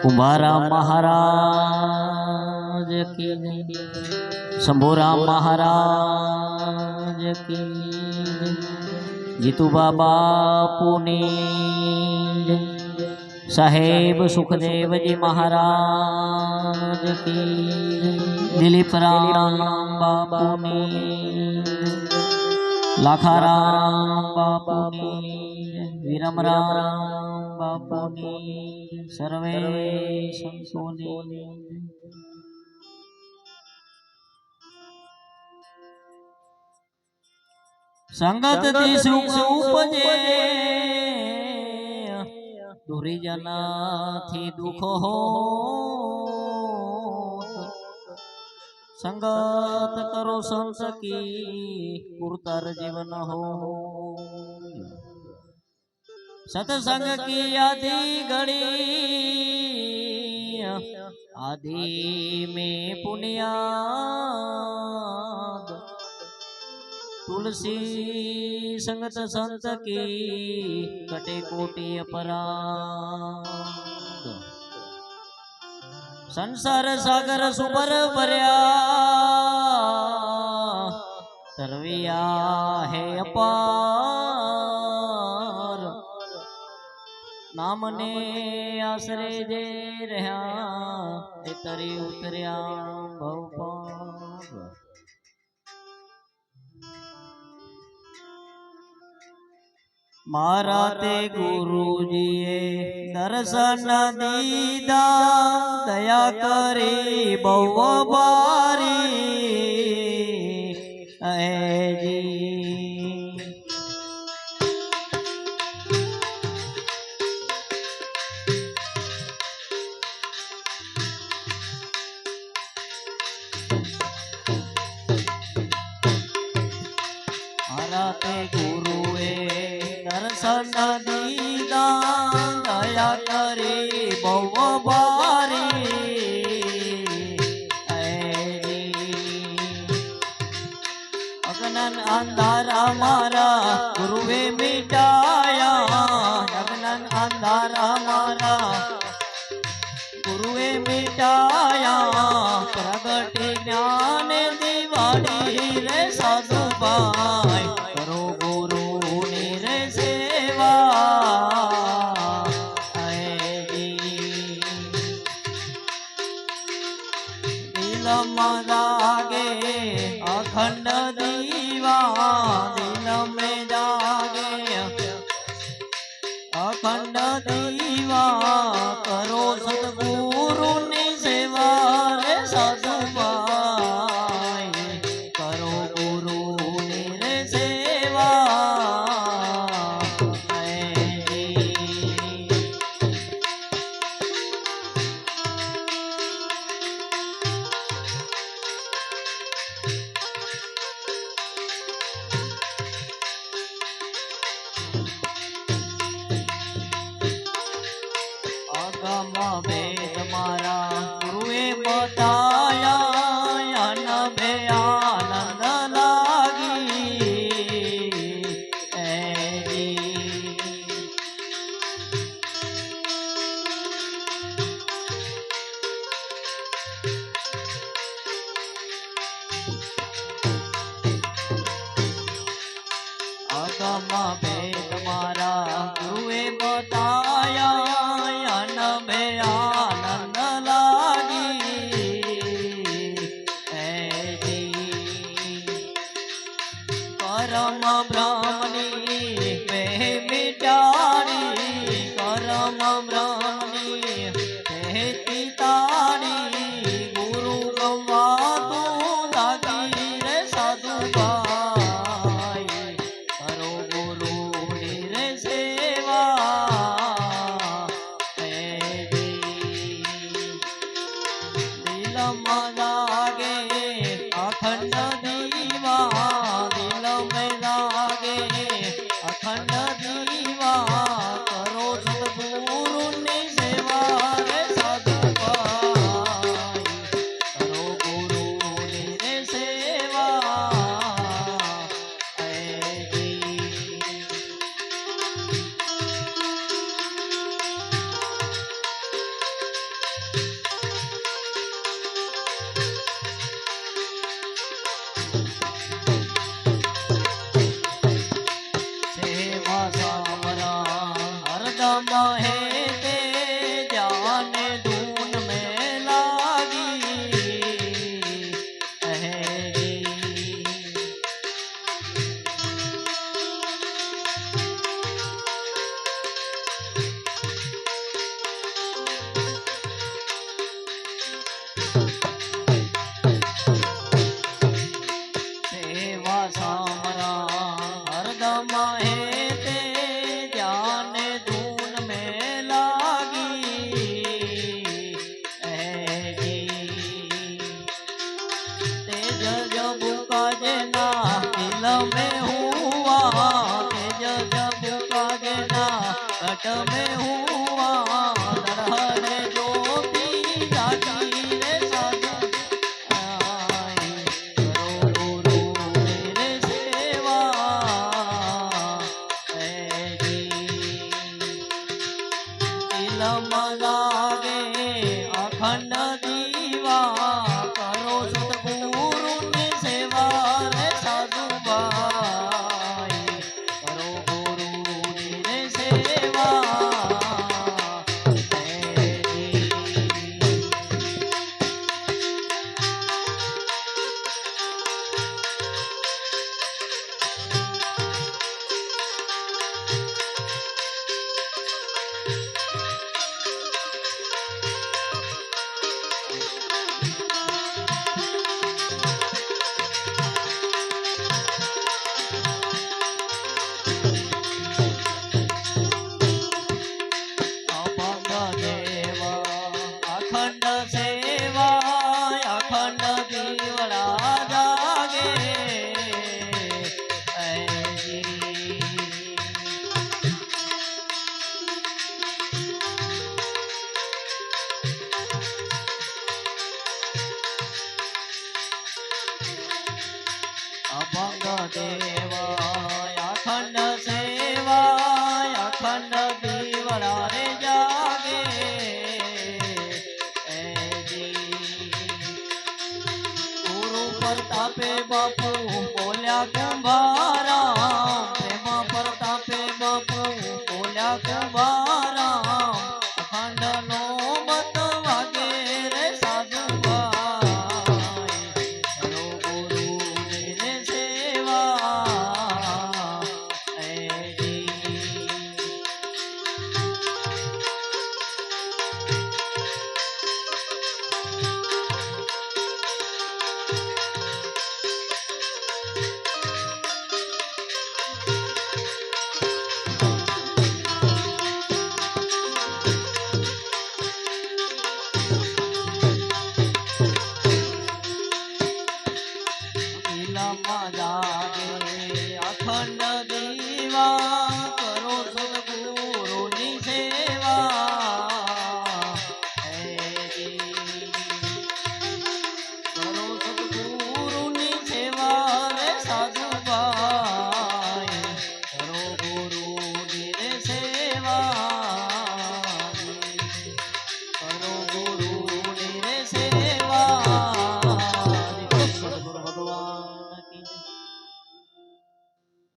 कुंभाराम महाराज की शंभूराम महाराज की जीतू बाबा पुनी साहेब सुखदेव जी महाराज की दिलीप राम बाबू लाखाराम बाबू वीरमराम बाबू सर्वे संतोनी संगत दी सुख उपजे दूरी जना थी दुख हो संगत करो संत की पुरतर जीवन हो सत्संग की आदि घड़ी आदि में पुण्याद तुलसी संगत संत की कटे कोटि अपराध संसार सागर सुबर भरिया तरविया है अपार नाम ने आसरे जे रहा तरी उतरिया भवपार मारा ते गुरुजीए दर्शन दीदा दया करे बहु बारी जी मारा ते गुरुए दर्शन दीदा दया करे बहु बारी अगनन अंधारा मारा गुरुवे मिटाया अगनन अंधारा मारा गुरुवे मिटाया प्रगट ज्ञान दिवाड़ी रे साधु भाई करो गुरु रे सेवा दिल जागे अखंड दीवा दिल में जागे अखंड दीवा करो सतगुरु ने सेवा रे साधु भाई करो गुरु ने सेवा अगम वेद मारा गुरुए बताया अनभे आनंद लागी अगम वेद मारा गुरुए बताया अनभे आनंद लागी परम ब्राह्मणी वे मिटारी परम ब्राह्मणी वे पितारी गुरु गवा तू लागी रे साधु भाई करो गुरु रे सेवा घट में हुआ दरहरे ज्योति जागी रे साधु आई करो गुरु मेरे सेवा है जी तिलम लागे अखंड दीवा करो सतगुरु ની સેવા રે સાધુ ભાઈ કરો ગુરુની રે સેવા હે જી અખંડ સેવા અખંડ દીવડા જાગે હૈજી અભંગ દેવા અખંડ સેવા અખંડ દીવડા રે જાગે ગુરુ પ્રતાપે બાપુ બોલ્યા કુંભારા પ્રેમ પ્રતાપે બાપુ બોલ્યા કુંભારા અખંડ નો મત વાગે રે સાધુ ભાઈ કરો ગુરુ રે સેવા હે જી तिलम जागे अखंड दीवा